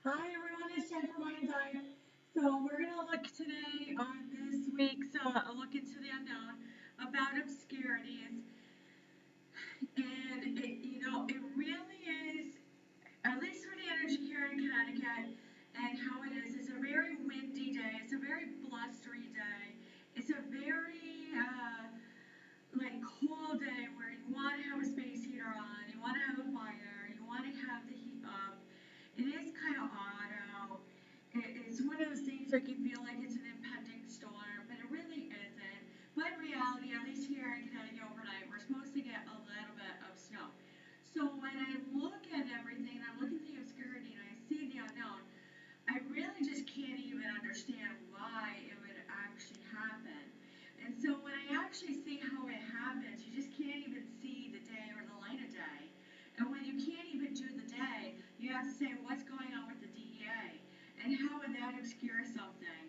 Hi everyone, it's Jen from Mind's Eye. So we're going to look today on this week's A Look into the Unknown about obscurities. And it really is, at least for the energy here in Connecticut and how it is, it's a very windy day. It's a very blustery day. It's a very cool day where you want to have a space heater on, you want to have a fire, you want to have the heat up. It is kind of odd out. It's one of those things like you feel like it's an impending storm, but it really isn't. But in reality, at least here in Connecticut overnight, we're supposed to get a little bit of snow. So when I look at everything, I look at the obscurity and I see the unknown, I really just can't even understand why it would actually happen. And so when I actually see how it happens, you just can't even see the day or the light of day. And when you can't even do the day, you have to say what's going on with the DEA and how would that obscure something.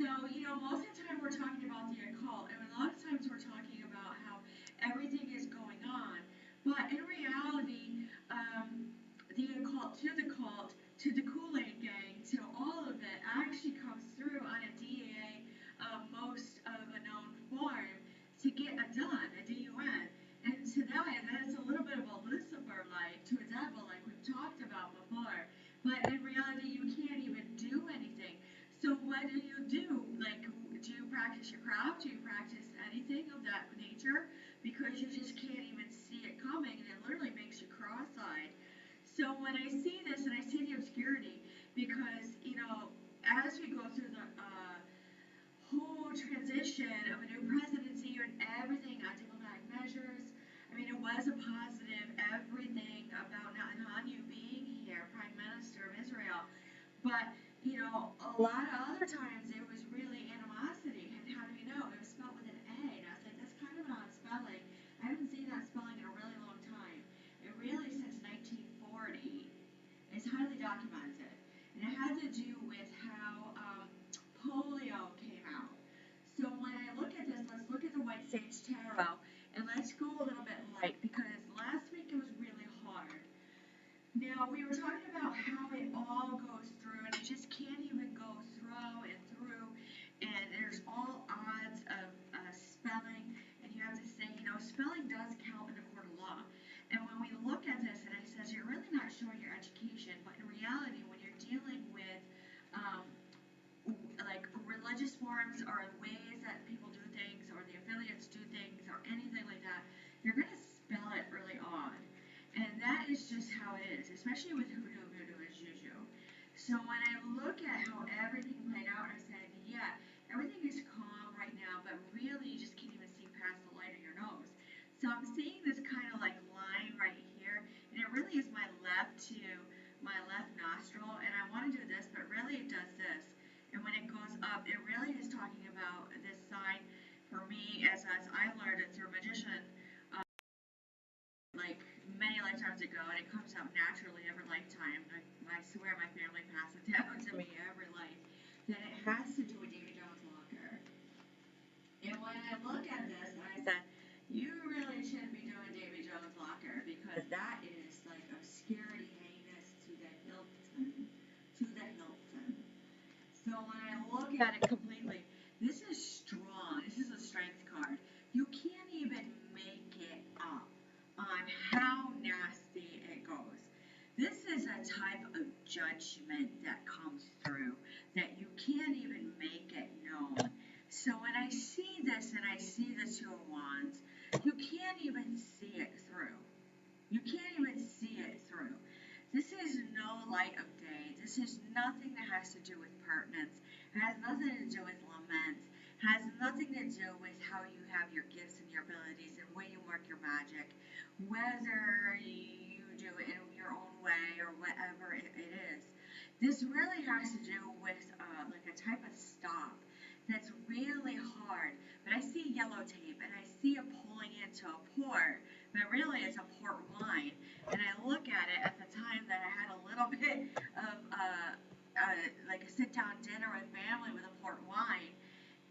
So, most of the time we're talking about the occult, and a lot of times we're talking about how everything is going on. But in reality, the occult to the cult to the Kool-Aid gang to all of it actually comes through on a DEA most of a known form to get a done, a DUN. And to that, that's a little bit of a Lucifer like to a devil, like we've talked about before. But in reality, you can't even do anything. So what do you do? Like, do you practice your craft? Do you practice anything of that nature? Because you just can't even see it coming, and it literally makes you cross-eyed. So when I see this and I see the obscurity, because as we go through the whole transition of a new presidency and everything on diplomatic measures, I mean, it was a positive everything about Netanyahu being here, Prime Minister of Israel, but a lot of other times it was really animosity. And how do you know? It was spelled with an A, and I was like, that's kind of an odd spelling. I haven't seen that spelling in a really long time. It really since 1940. It's highly documented, and it had to do with how polio came out. So when I look at this, let's look at the White Sage Tarot, and let's go a little bit light because last week it was really hard. Now, we were talking about how it all goes through, and you just can't even go through, and there's all odds of spelling, and you have to say, spelling does count in a court of law. And when we look at this, and it says you're really not showing your education, but in reality, when you're dealing with um, like religious forms or ways that people do things, or the affiliates do things, or anything like that, you're going to spell it really odd. And that is just how it is, especially with hoodoo. Voodoo is juju. So when I look at how everything played out, I said, yeah, everything is calm right now, but really you just can't even see past the light of your nose. So I'm seeing this kind of like line right here, and it really is my left nostril, and I want to do this, but really it does this. And when it goes up, it really is talking about this sign for me as I learned it through magician like many lifetimes ago, and it comes out naturally every lifetime. I swear my family passed it down to me every life. That it has to do with Davy Jones' locker. And when I look at this, I said, you really shouldn't be doing Davy Jones' locker because that is like obscurity heinous to the Hilton. To the Hilton. So when I look at it completely, this is strong. This is a strength card. You can't even make it up on how nasty it goes. This is a type of judgment that comes through that you can't even make it known. So when I see this and I see the Two of Wands, you can't even see it through. You can't even see it through. This is no light of day. This is nothing that has to do with pertinence. It has nothing to do with laments. It has nothing to do with how you have your gifts and your abilities and where you work your magic. Whether you do it in your own way or whatever it is. This really has to do with like a type of stop that's really hard. But I see yellow tape and I see it pulling into a port, but really it's a port wine. And I look at it at the time that I had a little bit of like a sit down dinner with family with a port wine,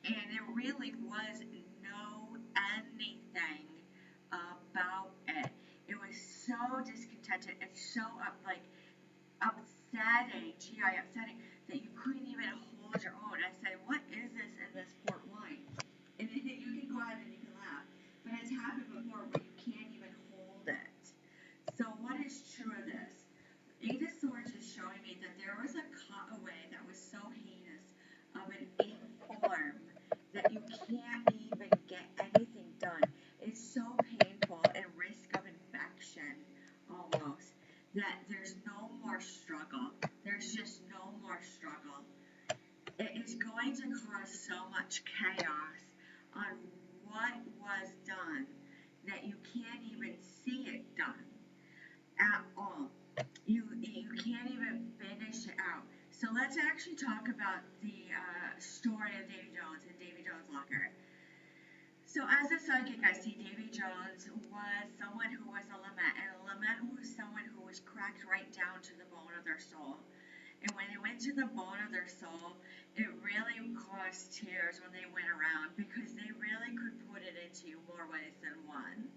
and it really was no anything about it. It was so discontented and so upset upsetting, GI upsetting, that you couldn't even hold your own. I said, what is this in this port wine? And then you can go ahead and you can laugh. But it's happened before where you can't even hold it. So what is true of this? Eight of Swords is showing me that there was a cutaway that was so heinous of an ink form that you can't even get anything done. It's so painful and risk of infection almost that there's no more struggle. There's just no more struggle. It is going to cause so much chaos on what was done that you can't even see it done at all. You can't even finish it out. So let's actually talk about the story of Davy Jones and Davy Jones' locker. So as a psychic, I see Davy Jones was someone who was a lament, and a lament was someone who was cracked right down to the bone of their soul. And when it went to the bone of their soul, it really caused tears when they went around because they really could put it into you more ways than one.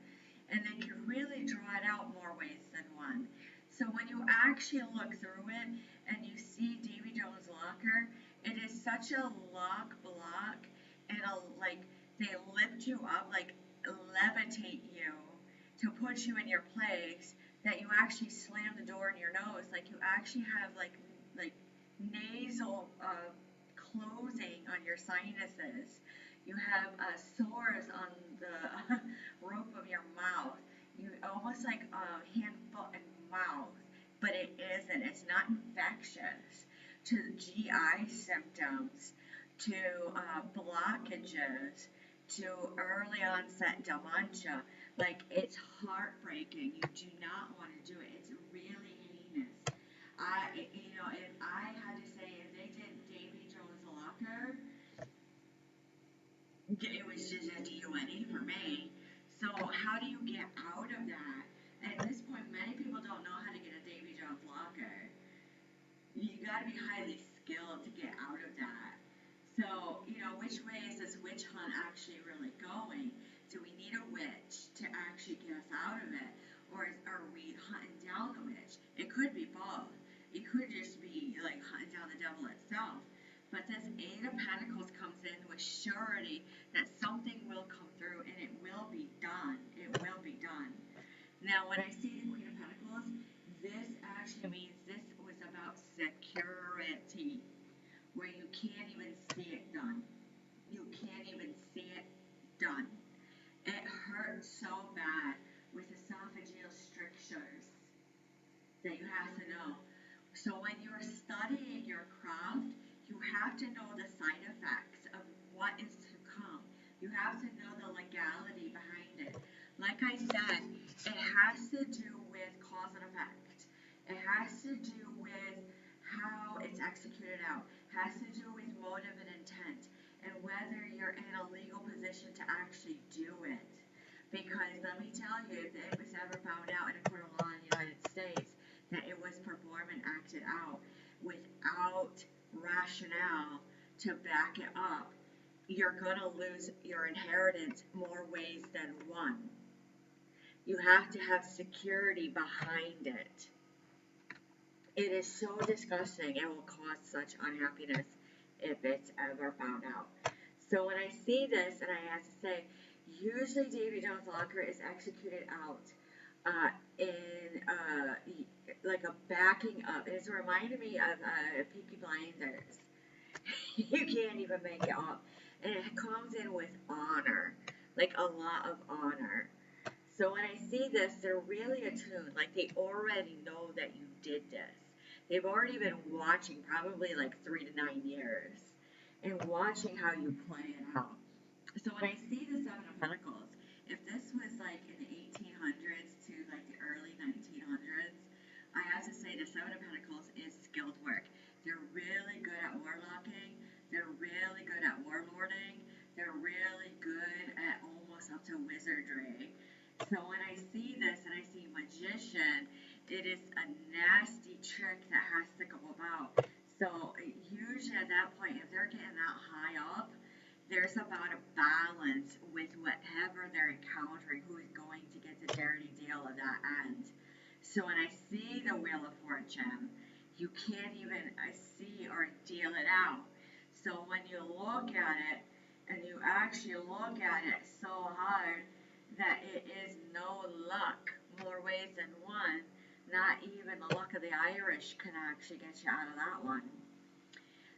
And they could really draw it out more ways than one. So when you actually look through it and you see Davy Jones' locker, it is such a lock block and they lift you up, like levitate you to put you in your place that you actually slam the door in your nose, like you actually have like nasal closing on your sinuses. You have sores on the roof of your mouth. You almost like hand, foot, and mouth, but it isn't. It's not infectious. To GI symptoms, to blockages, to early onset dementia. Like it's heartbreaking. You do not want to do it. It's really heinous. If I had to say, if they did Davy Jones' locker, it was just a DUNE for me. So how do you get out of that? At this point, many people don't know how to get a Davy Jones locker. You got to be highly skilled to get out of that. So, which way is this witch hunt actually really going? Do we need a witch to actually get us out of it? Or are we hunting down the witch? It could be both. It could just be like hunting down the devil itself. But this Eight of Pentacles comes in with surety that something will come through and it will be done. It will be done. Now, when I see the Queen of Pentacles, this actually means this was about security, where you can't even see it done. You can't even see it done. It hurts so bad with esophageal strictures that you have to know. So when you're studying your craft, you have to know the side effects of what is to come. You have to know the legality behind it. Like I said, it has to do with cause and effect. It has to do with how it's executed out. It has to do with motive and intent and whether you're in a legal position to actually do it. Because let me tell you, if it was ever found out in a court of law in the United States that it was performed and acted out without rationale to back it up, you're going to lose your inheritance more ways than one. You have to have security behind it. It is so disgusting. It will cause such unhappiness if it's ever found out. So when I see this, and I have to say, usually Davy Jones' locker is executed out in like a backing up. It's reminded me of Peaky Blinders. You can't even make it up. And it comes in with honor, like a lot of honor. So when I see this, they're really attuned. Like they already know that you did this. They've already been watching probably like 3 to 9 years and watching how you play it out. So when I see the Seven of Pentacles, if this was like in the 1800s to like the early 1900s, I have to say the Seven of Pentacles is skilled work. They're really good at warlocking. They're really good at warlording. They're really good at almost up to wizardry. So when I see this and I see magician, it is a nasty trick that has to go about. So usually at that point, if they're getting that high up, there's about a balance with whatever they're encountering, who is going to get the dirty deal of that end. So when I see the Wheel of Fortune, you can't even see or deal it out. So when you look at it, and you actually look at it so hard that it is no luck, more ways than one, not even the luck of the Irish can actually get you out of that one.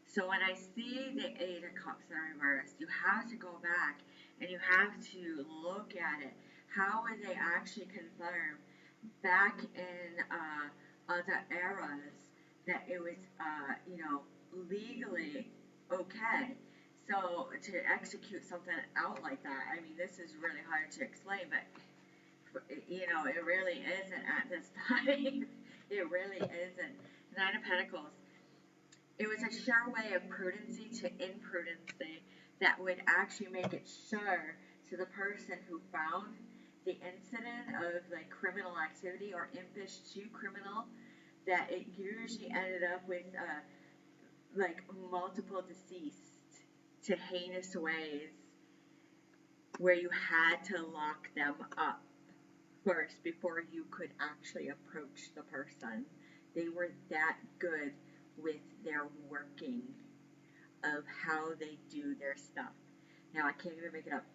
So when I see the Eight of Cups in reverse, you have to go back and you have to look at it. How would they actually confirm back in other eras that it was, legally okay? So to execute something out like that, I mean, this is really hard to explain, but it really isn't at this time. It really isn't. Nine of Pentacles. It was a sure way of prudency to imprudency that would actually make it sure to the person who found the incident of like criminal activity or impish to criminal that it usually ended up with like multiple deceased to heinous ways where you had to lock them up first before you could actually approach the person. They were that good with their working of how they do their stuff. Now, I can't even make it up.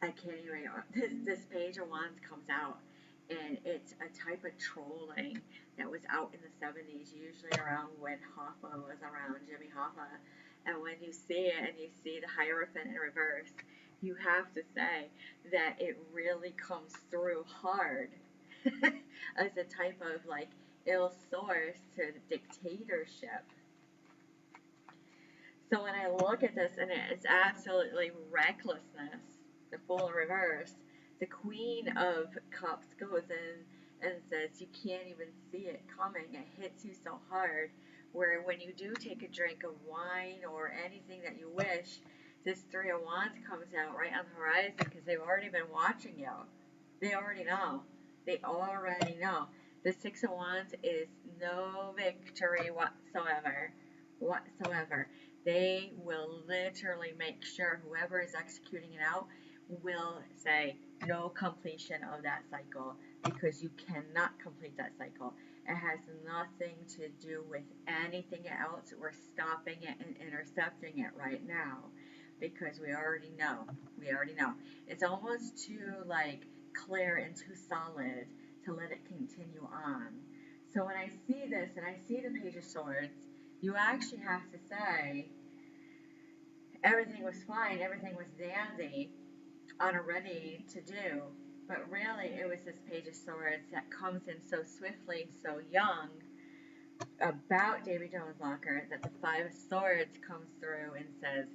I can't even. This Page of Wands comes out, and it's a type of trolling that was out in the 70s, usually around when Hoffa was around, Jimmy Hoffa. And when you see it and you see the Hierophant in reverse, you have to say that it really comes through hard as a type of like ill source to dictatorship. So when I look at this, and it's absolutely recklessness, the Fool in reverse, the Queen of Cups goes in and says you can't even see it coming. It hits you so hard where when you do take a drink of wine or anything that you wish, this Three of Wands comes out right on the horizon because they've already been watching you. They already know. They already know. The Six of Wands is no victory whatsoever. Whatsoever. They will literally make sure whoever is executing it out will say no completion of that cycle because you cannot complete that cycle. It has nothing to do with anything else. We're stopping it and intercepting it right now because we already know. We already know. It's almost too like clear and too solid to let it continue on. So when I see this and I see the Page of Swords, you actually have to say everything was fine, everything was dandy, on a ready to do. But really, it was this Page of Swords that comes in so swiftly, so young, about Davy Jones Locker, that the Five of Swords comes through and says,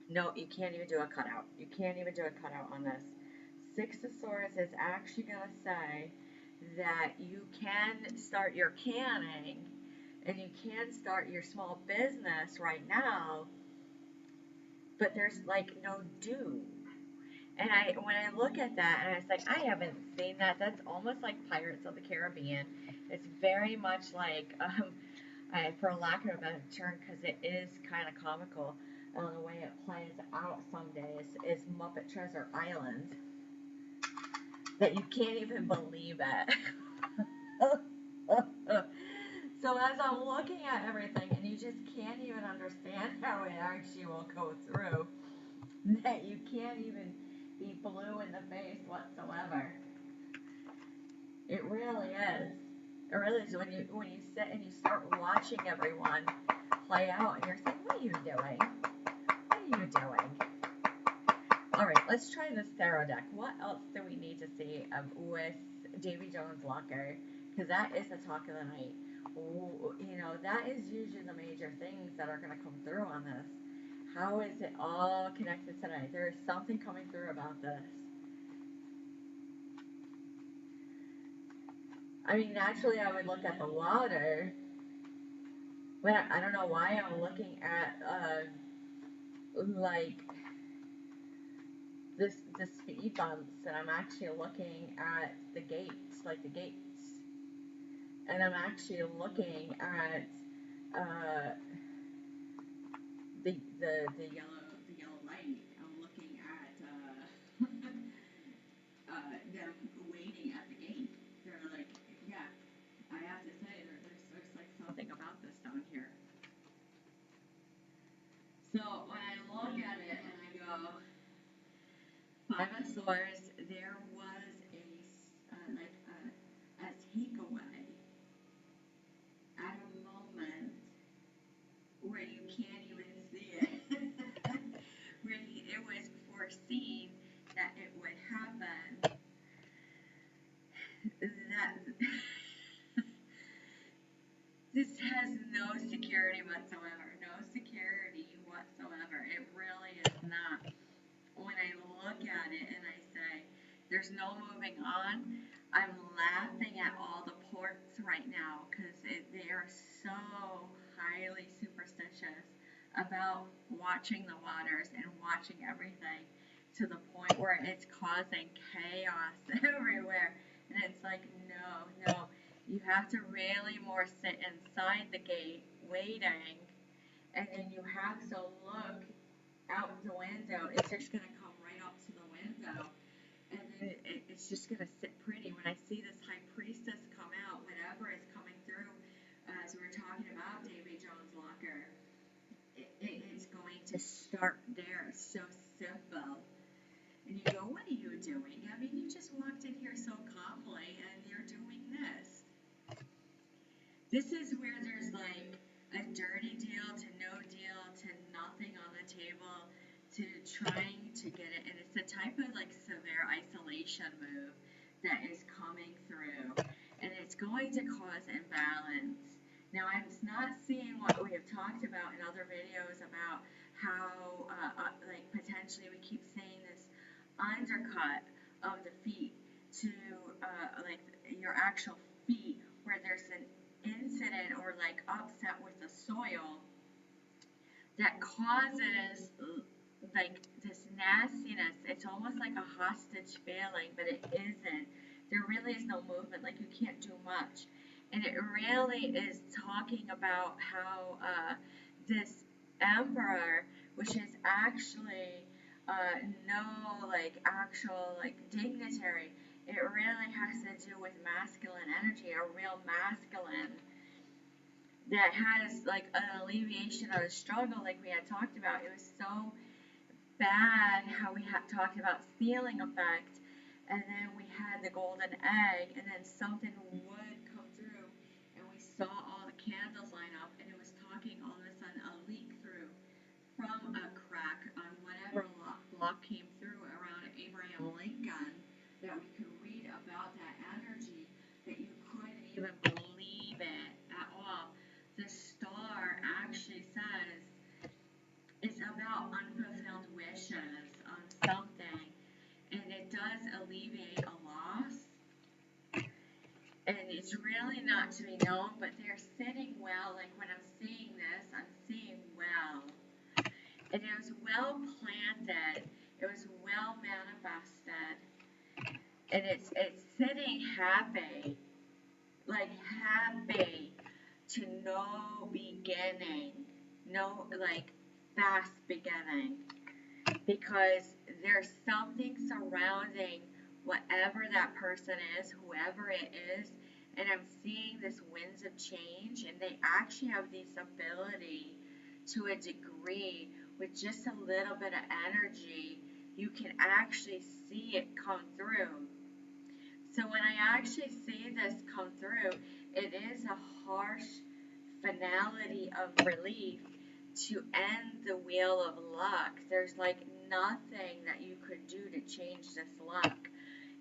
no, you can't even do a cutout. You can't even do a cutout on this. Six of Swords is actually going to say that you can start your canning and you can start your small business right now, but there's like no due. And when I look at that, and I was like, I haven't seen that. That's almost like Pirates of the Caribbean. It's very much like, for lack of a better term, because it is kind of comical, the way it plays out some days, is Muppet Treasure Island. That you can't even believe it. So as I'm looking at everything, and you just can't even understand how it actually will go through, that you can't even be blue in the face whatsoever. It really is. It really is. When you sit and you start watching everyone play out, and you're saying, "What are you doing? What are you doing?" All right, let's try this tarot deck. What else do we need to see with Davy Jones Locker? Because that is the talk of the night. That is usually the major things that are going to come through on this. How is it all connected tonight? There is something coming through about this. I mean, naturally, I would look at the water, but I don't know why I'm looking at, like, the speed bumps, and I'm actually looking at the gates, like the gates. And I'm actually looking at, the yellow light. I'm looking at them waiting at the gate. They're like, yeah, I have to say, there's There's no moving on. I'm laughing at all the ports right now because they are so highly superstitious about watching the waters and watching everything to the point where it's causing chaos everywhere. And it's like, no, you have to really more sit inside the gate waiting, and then you have to look out the window. It's just going to come right up to the window, and then it's just going to sit pretty. When I see this high priestess come out, whatever is coming through, as we were talking about Davy Jones' locker, it's going to start there. It's so simple. And you go, what are you doing? I mean, you just walked in here so calmly, and you're doing this. This is where there's like a dirty deal to no deal to nothing on the table to trying to get it. And it's the type of like severe isolation move that is coming through. And it's going to cause imbalance. Now, I'm not seeing what we have talked about in other videos about how, like, potentially we keep saying this undercut of the feet to, like, your actual feet, where there's an incident or, like, upset with the soil that causes, like, this nastiness. It's almost like a hostage feeling, but it isn't. There really is no movement. Like, you can't do much. And it really is talking about how this emperor, which is actually no like actual like dignitary, it really has to do with masculine energy, a real masculine that has like an alleviation of the struggle, like we had talked about. It was so bad how we had talked about ceiling effect, and then we had the golden egg, and then something would come through, and we saw all the candles line up, and it was talking all of a sudden a leak through from a crack on whatever block came through around Abraham Lincoln, that we could read about that energy, that you couldn't even believe it at all. The star actually says it's about unfulfilled wishes on something, and it does alleviate a loss, and it's really not to be known, but they're sitting well. Like when I'm seeing this, I'm seeing well, and it was well planted, it was well manifested, and it's sitting happy, like happy to no beginning, no like fast beginning, because there's something surrounding whatever that person is, whoever it is, and I'm seeing this winds of change, and they actually have this ability to a degree with just a little bit of energy, you can actually see it come through. So when I actually see this come through, it is a harsh finality of relief to end the wheel of luck. There's like nothing that you could do to change this luck.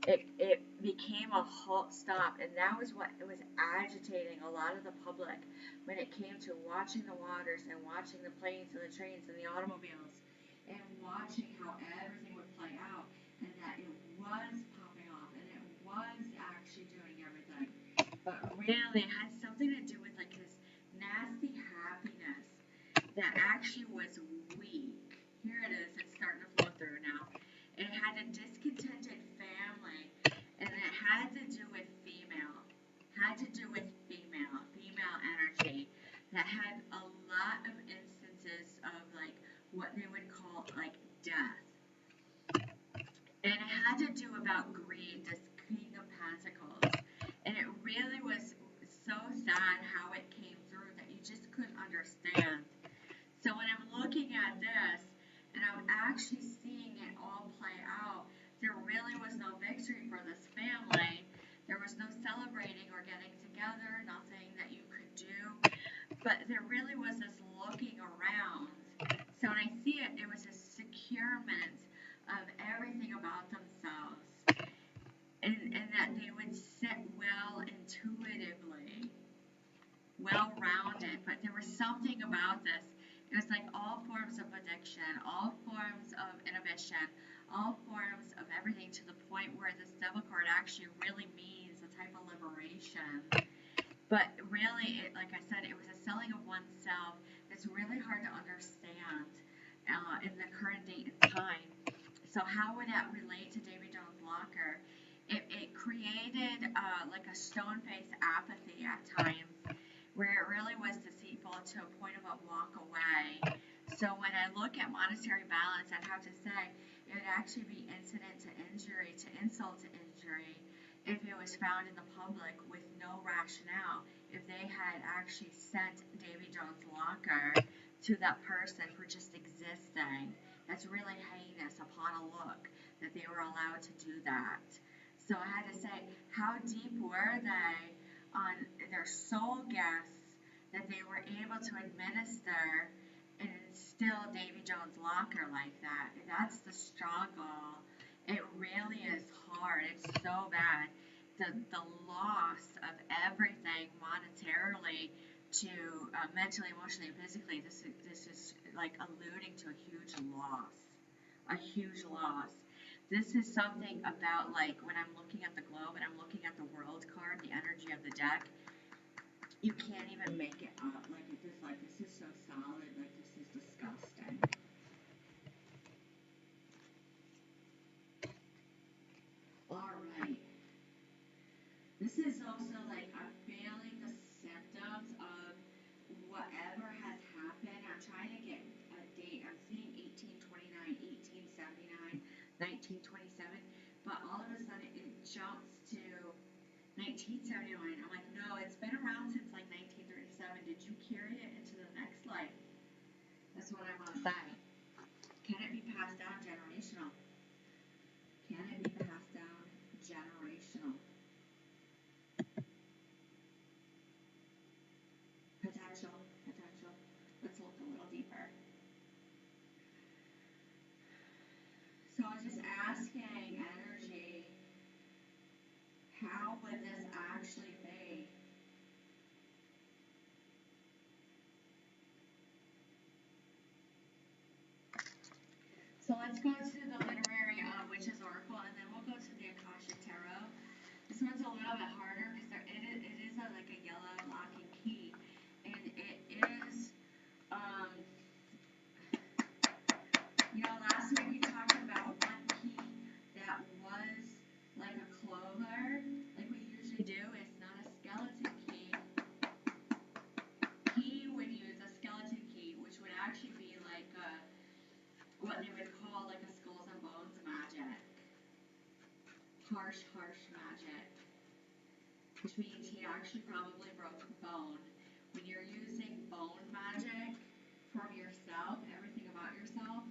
It became a halt stop, and that was what was agitating a lot of the public when it came to watching the waters and watching the planes and the trains and the automobiles and watching how everything would play out, and that it was popping off and it was actually doing everything. But really, it had something to do with like this nasty happiness that actually was weak. Here it is, it's starting to flow through now. It had a discontented family, and it had to do with female, female energy, that had a lot of instances of like what they would call like death. And it had to do about greed, this King of Pentacles. And it really was so sad how it came through that you just couldn't understand. So when I'm looking at this, and I'm actually seeing it all play out, there really was no victory for this family. There was no celebrating or getting together, nothing that you could do. But there really was this looking around. So when I see it, it was a securement of everything about themselves. And that they would sit well intuitively, well-rounded. But there was something about this. It was like all forms of addiction, all forms of inhibition, all forms of everything, to the point where the actually really means, the type of liberation. But really, like I said, it was a selling of oneself that's really hard to understand in the current date and time. So how would that relate to Davy Jones' Locker? It created like a stone-faced apathy at times, where it really was deceitful to a point of a walk away. So when I look at monetary balance, I'd have to say it would actually be incident to injury, to insult to injury, if it was found in the public with no rationale. If they had actually sent Davy Jones' Locker to that person for just existing, that's really heinous upon a look that they were allowed to do that. So I had to say, how deep were they on their soul guests that they were able to administer and instill Davy Jones' Locker like that? That's the struggle. It really is hard. It's so bad. The loss of everything monetarily to mentally, emotionally, physically. This is like alluding to a huge loss. A huge loss. This is something about, like, when I'm looking at the globe and I'm looking at the world card, the energy of the deck, you can't even make it up. This is so solid, like, this is disgusting. Alright. This is also, like, I'm feeling the symptoms of whatever has happened. I'm trying to get a date. I'm seeing 1829, 1879, 1927, but all of a sudden it jumps to 1979. I'm like, no, it's been around since like 1937. Did you carry it into the next life? That's what I want to say. Can it be passed down generational? Can it be passed down generational? Potential, potential. Let's look a little deeper. So I was just asking energy, how would this actually be? So let's go to the literary witches oracle, and then we'll go to the Akashic tarot. This one's a little bit harder because it is like a yellow locking key, and it is um, last week we talked about one key that was like a clover, like we usually do. It's not a skeleton key. He would use a skeleton key, which would actually be like what they would call like a skulls and bones magic. Harsh, harsh magic. Which means he actually probably broke a bone. When you're using bone magic from yourself, everything about yourself,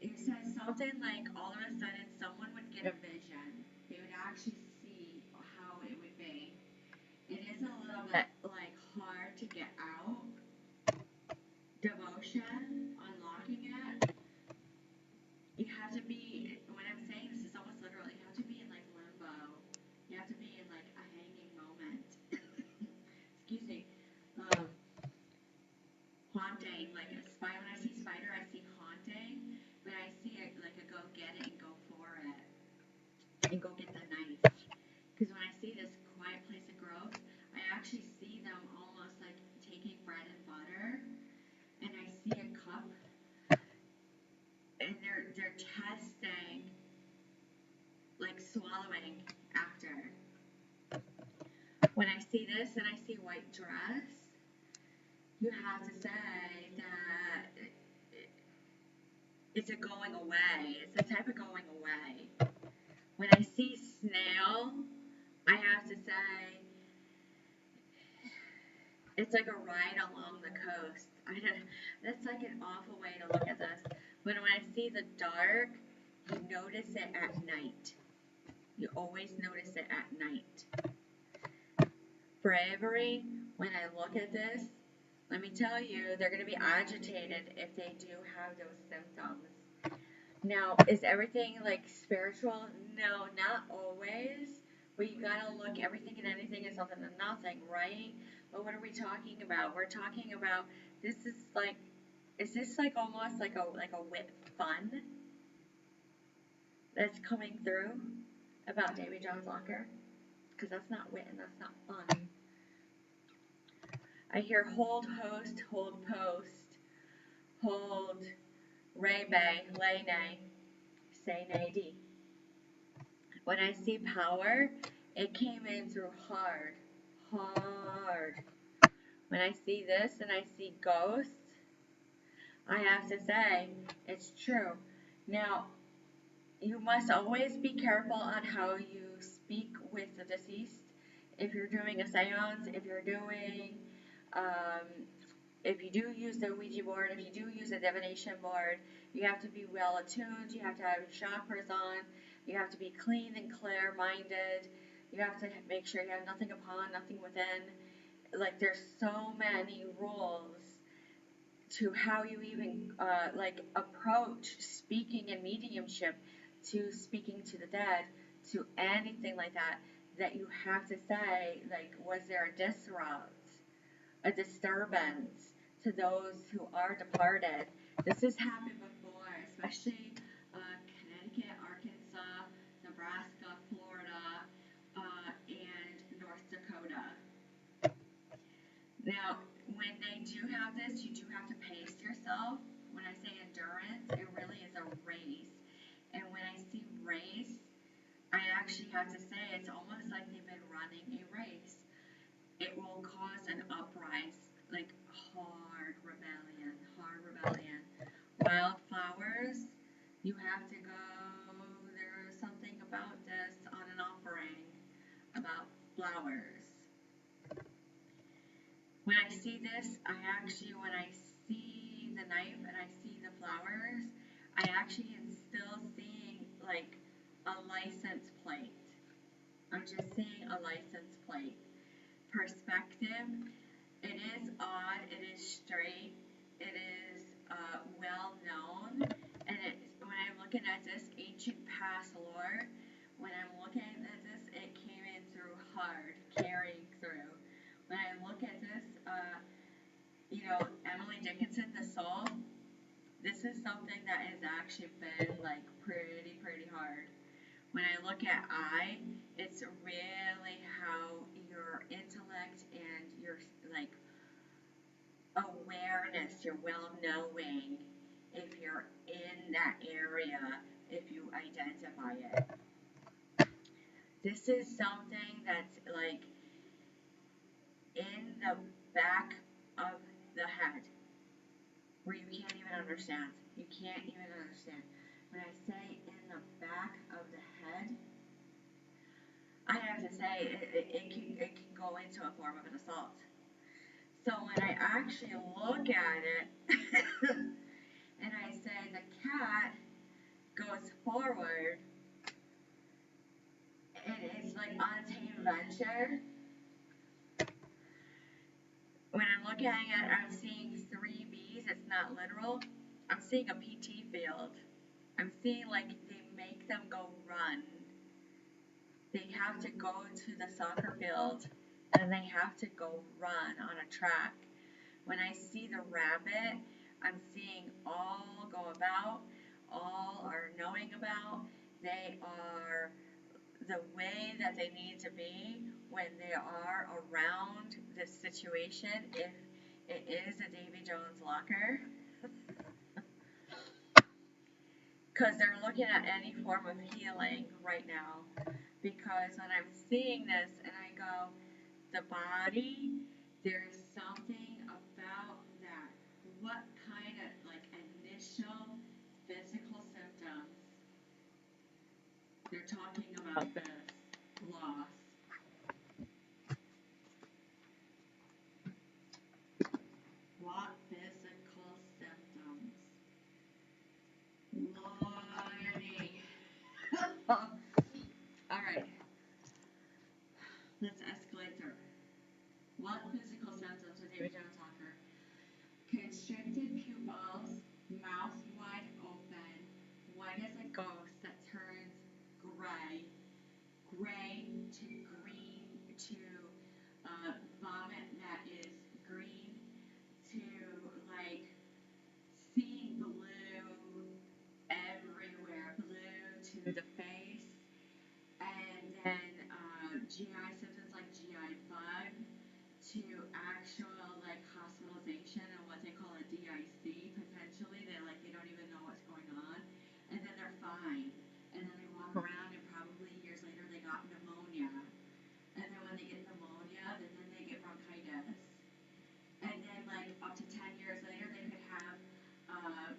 it says something like all of a sudden someone would get a vision. They would actually see how it would be. It is a little bit like hard to get out. Devotion, unlocking it. You have to be, when I'm saying this, it's almost literal, you have to be in like limbo. You have to be in like a hanging moment. Excuse me. Haunting, like a spider. When I see spider, I see haunting, but I see it like a go get it and go for it. And go get the knife. Because when I see this quiet place of growth, I actually see them almost like taking bread and butter, and I see a cup, and they're testing, like swallowing after. When I see this and I see white dress, you have to say that it's a going away. It's a type of going away. When I see snail, I have to say it's like a ride along the coast. That's like an awful way to look at this. But when I see the dark, you notice it at night. You always notice it at night. Bravery, when I look at this, let me tell you, they're going to be agitated if they do have those symptoms. Now, is everything like spiritual? No, not always. But you gotta look, everything and anything is something and nothing, right? But what are we talking about? We're talking about, this is like, is this like almost like a wit fun that's coming through? about Davy Jones' locker, because that's not wit and that's not fun. I hear hold host, hold post, hold ray bay, lay nay, say nay d. When I see power, it came in through hard, hard. When I see this and I see ghosts, I have to say it's true. Now, you must always be careful on how you speak with the deceased. If you're doing a seance, um, if you do use the Ouija board, if you do use a divination board, you have to be well attuned, you have to have your chakras on, you have to be clean and clear minded, you have to make sure you have nothing upon, nothing within. Like, there's so many rules to how you even approach speaking in mediumship, to speaking to the dead, to anything like that, that you have to say, like, was there a disrupt, a disturbance to those who are departed? This has happened before, especially Connecticut, Arkansas, Nebraska, Florida, and North Dakota. Now, when they do have this, you do have to pace yourself. When I say endurance, it really is a race. And when I see race, I actually have to say it's almost like they've been running a race. It will cause an uprise, like hard rebellion, hard rebellion. Wildflowers, you have to go, there's something about this on an offering, about flowers. When I see this, when I see the knife and I see the flowers, I actually am still seeing like a license plate. I'm just seeing a license plate. Perspective, it is odd, it is straight, it is well known, and when I'm looking at this ancient past lore, when I'm looking at this, it came in through hard, carrying through. When I look at this, Emily Dickinson, The Soul, this is something that has actually been like pretty, pretty hard. When I look at I, it's really how your intellect and your like awareness, your well-knowing, if you're in that area, if you identify it. This is something that's like in the back of the head, where you can't even understand. You can't even understand. When I say in the back of the head, I have to say it can go into a form of an assault. So when I actually look at it and I say the cat goes forward and it's like untamed venture, when I'm looking at it, I'm seeing 3Bs. It's not literal. I'm seeing a PT field. I'm seeing like they make them go run. They have to go to the soccer field and they have to go run on a track. When I see the rabbit, I'm seeing all go about, all are knowing about. They are the way that they need to be when they are around this situation, if it is a Davy Jones locker. Because they're looking at any form of healing right now. Because when I'm seeing this and I go, the body, there's something about that. What kind of like initial physical symptoms? They're talking about this loss. What physical symptoms? Lordy. Alright. Let's escalate through. What physical symptoms with David Jones Locker? Constricted pupils, mouth wide open, white as a ghost that turns gray, gray to green to vomit that is green to like seeing blue everywhere, blue to the face, and GI symptoms like GI bug to actual like hospitalization and what they call a DIC potentially. They don't even know what's going on, and then they're fine, and then they walk around and probably years later they got pneumonia, and then when they get pneumonia, then they get bronchitis, and then like up to 10 years later they could have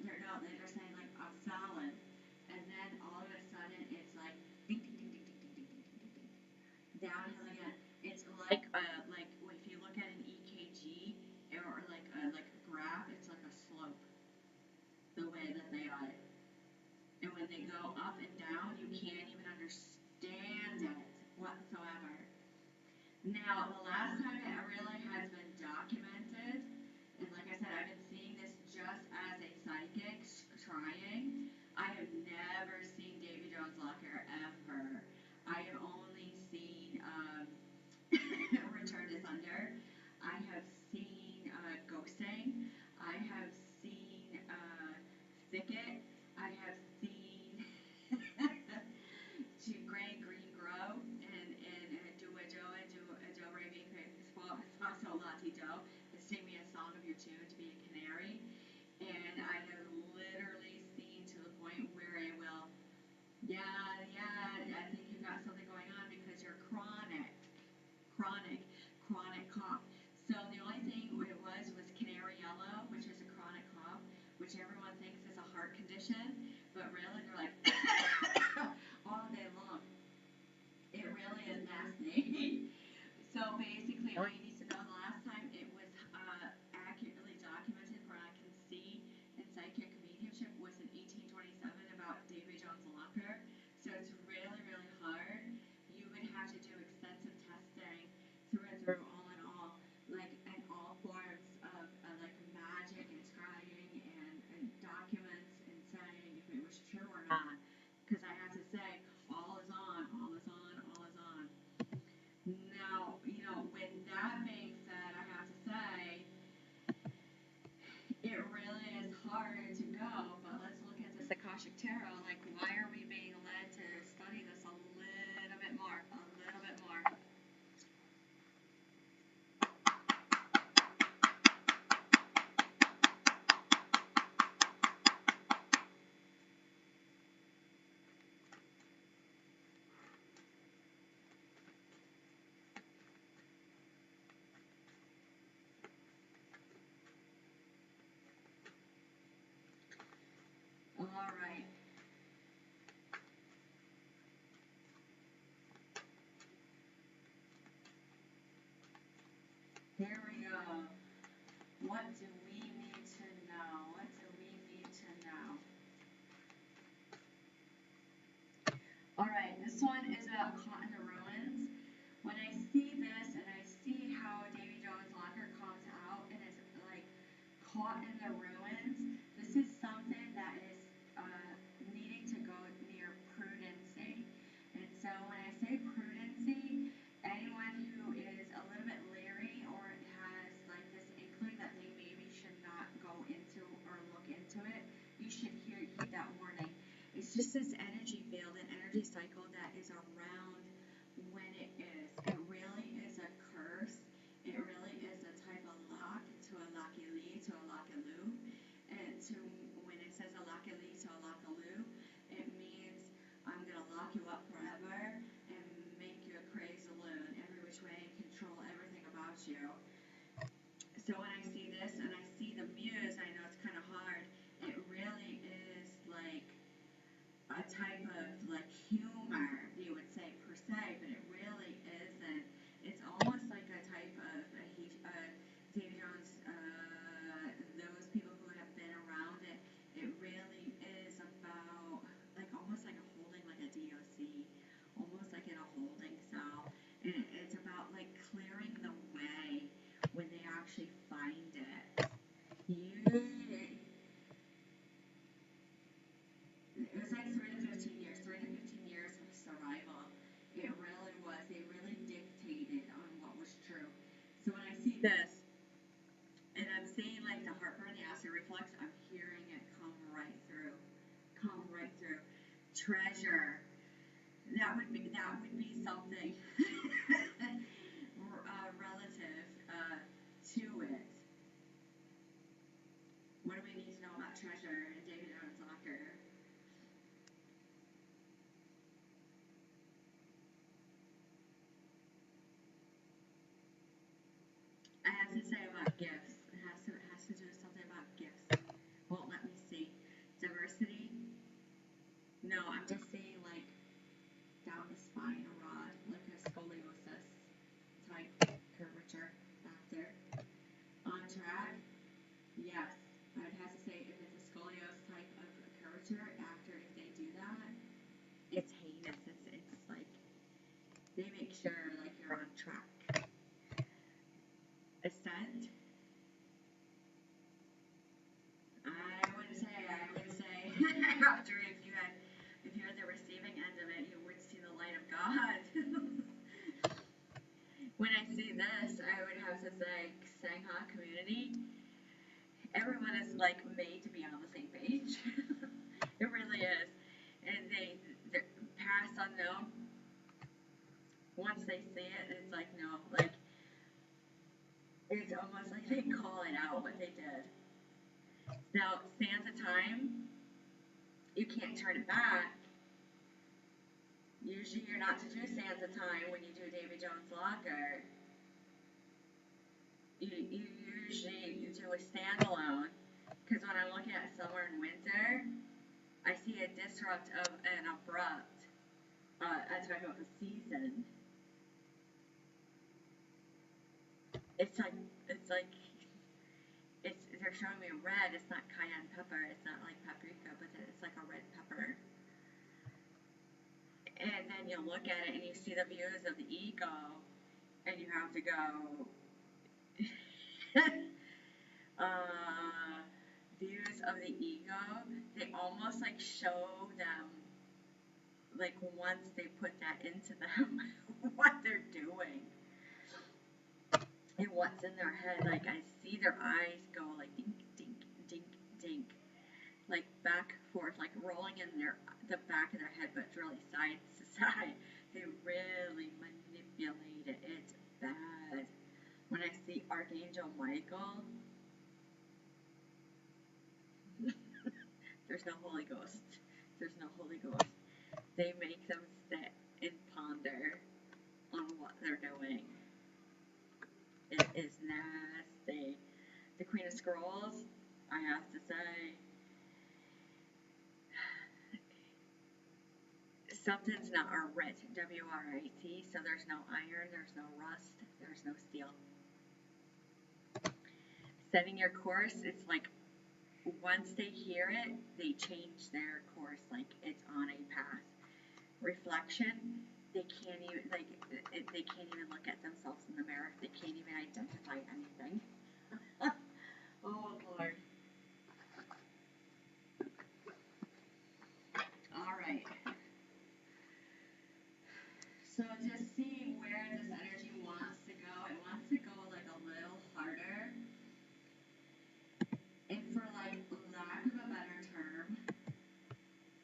they're saying like oxalate, and then all of a sudden it's like ding ding ding ding ding ding ding ding ding ding downhill again. It's like if you look at an EKG or like a graph, it's like a slope the way that they are. And when they go up and down, you can't even understand it whatsoever. Now, the last time it really has been documented, and like I said, I've been seeing this just as a psychic trying. I have never seen Davy Jones Locker ever. I have only seen Return to Thunder. I have seen ghosting. I have seen thicket. I have seen to Gray Green Grow and do a do a do a do re mi fa sol la ti do. Sing me a song of your tune to be a canary. And I have literally seen to the point where I will, I think you've got something going on because you're chronic cough. So the only thing it was canary yellow, which is a chronic cough, which everyone thinks is a heart condition, but really they're like all day long. It really is nasty. So basically, all you need to know, the last time it was accurately documented where I can see in psychic mediumship was in 1827 about Davy Jones Locker. So it's really, really hard. You would have to do extensive testing through and through, all in all, like in all forms of like magic and scrying and documents and saying if it was true or not. Because I have to say, all is on, all is on, all is on. Now, with that being said, I have to say, it really is hard to go, but let's look at this Akashic Tarot. Like, why are we being led to study this a little bit more? A little bit more. All right. Here we go. What do we need to know? What do we need to know? All right, this one is about caught in the ruins. When I see this and I see how Davy Jones Locker comes out and is like caught in the ruins, this is something that is needing to go near prudency. And so when I say prudency, anyone who is a little bit leery or has like this inkling that they maybe should not go into or look into it, you should heed that warning. It's just this energy field and energy cycle that is around when it is. It really is a curse. It really is a type of lock to a lockily to a lockaloo. And to when it says a lockally to a lockaloo, it means I'm gonna lock you up forever and make you a crazy loon every which way and control everything about you. So when I see this and I see the muse, I know it's kind of hard. It really is like a type of like humor, you would say per se, but it really isn't. It's almost like a type of Davy Jones, those people who have been around it. It really is about like almost like a holding, like a DOC, almost like in a holding cell. And it's about like clearing the way when they actually find it. It was like 3 to 15 years of survival. It really was. They really dictated on what was true. So when I see this, and I'm seeing like the heartburn, the acid reflux, I'm hearing it come right through. Come right through. Treasure. That would be something. They make sure like you're on track. Ascend. I would say after if you're at the receiving end of it, you would see the light of God. When I see this, I would have to say Sangha community. Everyone is like made to be on the same page. It really is. And they're past unknown. Once they see it, it's like no, like it's almost like they call it out what they did. Now, sands of time, you can't turn it back. Usually you're not to do sands of time when you do David Jones' Locker. You usually do a standalone. Because when I'm looking at summer and winter, I see a disrupt of an abrupt. I'm talking about the season. It's like they're showing me red. It's not cayenne pepper. It's not like paprika, but it's like a red pepper. And then you look at it and you see the views of the ego, and you have to go. Views of the ego. They almost like show them, like once they put that into them, what they're doing. And what's in their head, like I see their eyes go like dink, dink, dink, dink, like back and forth, like rolling in the back of their head, but it's really side to side. They really manipulate it. It's bad. When I see Archangel Michael, there's no Holy Ghost. There's no Holy Ghost. They make them sit and ponder on what they're doing. It is nasty. The Queen of Scrolls, I have to say, something's not writ, W-R-I-T, so there's no iron, there's no rust, there's no steel. Setting your course, it's like once they hear it, they change their course, like it's on a path. Reflection, they can't even look at themselves in the mirror. They can't even identify anything. Oh Lord. All right. So just seeing where this energy wants to go. It wants to go like a little harder. And for like lack of a better term,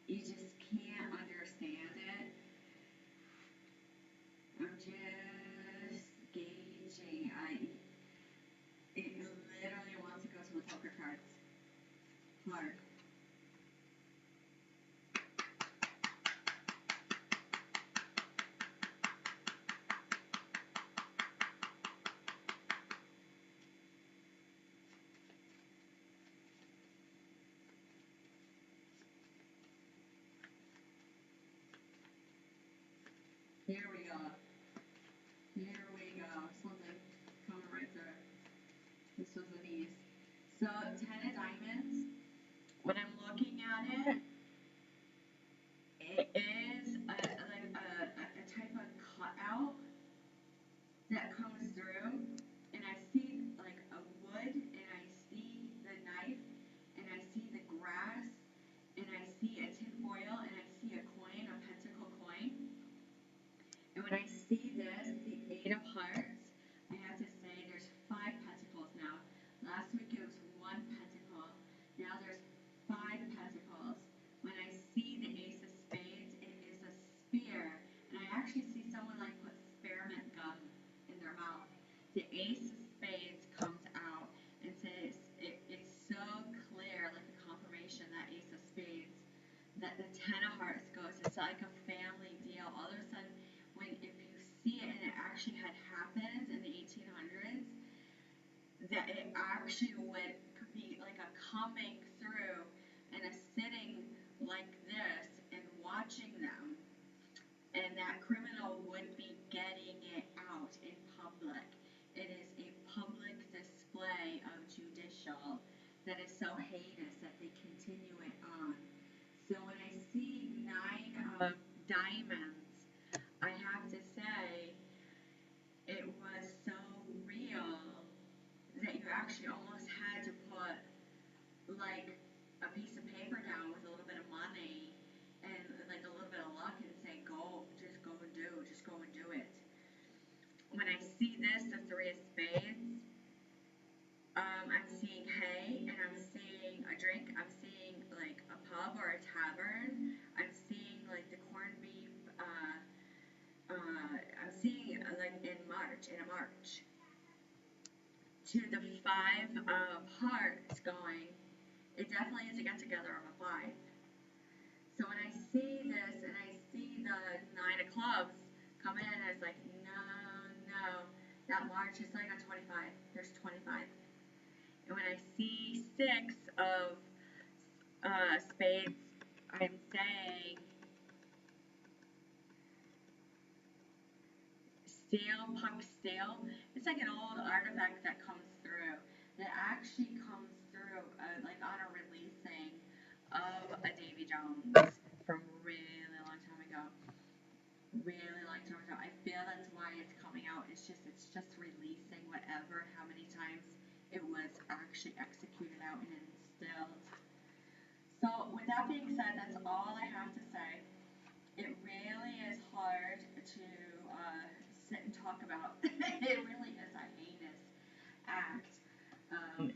you just can't understand it. I'm just gauging. It literally wants to go to the poker cards. Hard. Here we go. Here we go. Something coming right through. This was an ease. So, 10 of diamonds. When I'm looking at it, it is a type of cutout that comes through, and I see like a wood, and I see the knife, and I see the grass, and I see a tin foil, and I see a coin, a pentacle coin. And when I see this, the 8 of hearts, I have to say there's 5 pentacles now. Last week it was 1 pentacle. Now there's 5 pentacles. When I see the ace of spades, it is a spear. And I actually see someone like put spearmint gum in their mouth. The ace of spades comes out and says it's so clear, like a confirmation, that ace of spades, that the 10 of hearts goes. It's like a family deal. All of a sudden, if you see it and it actually had happened in the 1800s, that it actually would be like a coming through and a sitting like this and watching them, and that criminal would be getting it out in public. It is a public display of judicial that is so heinous that they continue it on. So when I see 9 of diamonds, I have to say see this, the three of spades. I'm seeing hay, and I'm seeing a drink. I'm seeing like a pub or a tavern. I'm seeing like the corned beef. I'm seeing like in a march, to the five of hearts going. It definitely is a get together of a five. So when I see this and I see the nine of clubs come in, it's like, no, no. That march is like a 25. There's 25. And when I see six of spades, I'm saying steel, puck steel. It's like an old artifact that comes through. That actually comes through like on a releasing of a Davy Jones from really long time ago. Really long time ago. I feel that's why it's coming out. It's just releasing whatever, how many times it was actually executed out and instilled. So with that being said, that's all I have to say. It really is hard to sit and talk about. It really is a heinous act. And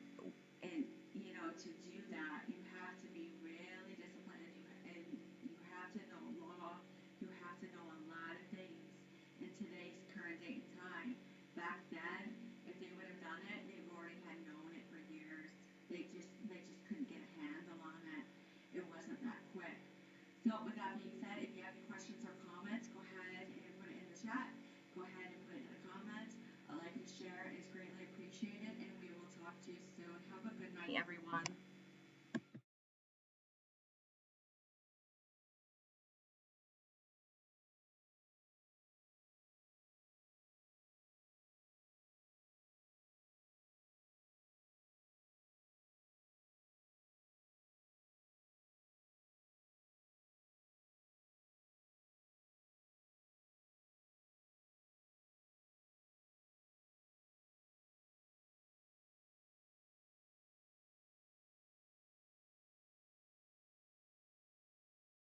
to do that, you have to be really disciplined, and you have to know law. You have to know a lot of things in today's current date and time. Back then, if they would have done it, they already had known it for years. They just couldn't get a handle on it. It wasn't that quick. So with that being said, if you have any questions or comments, go ahead and put it in the chat.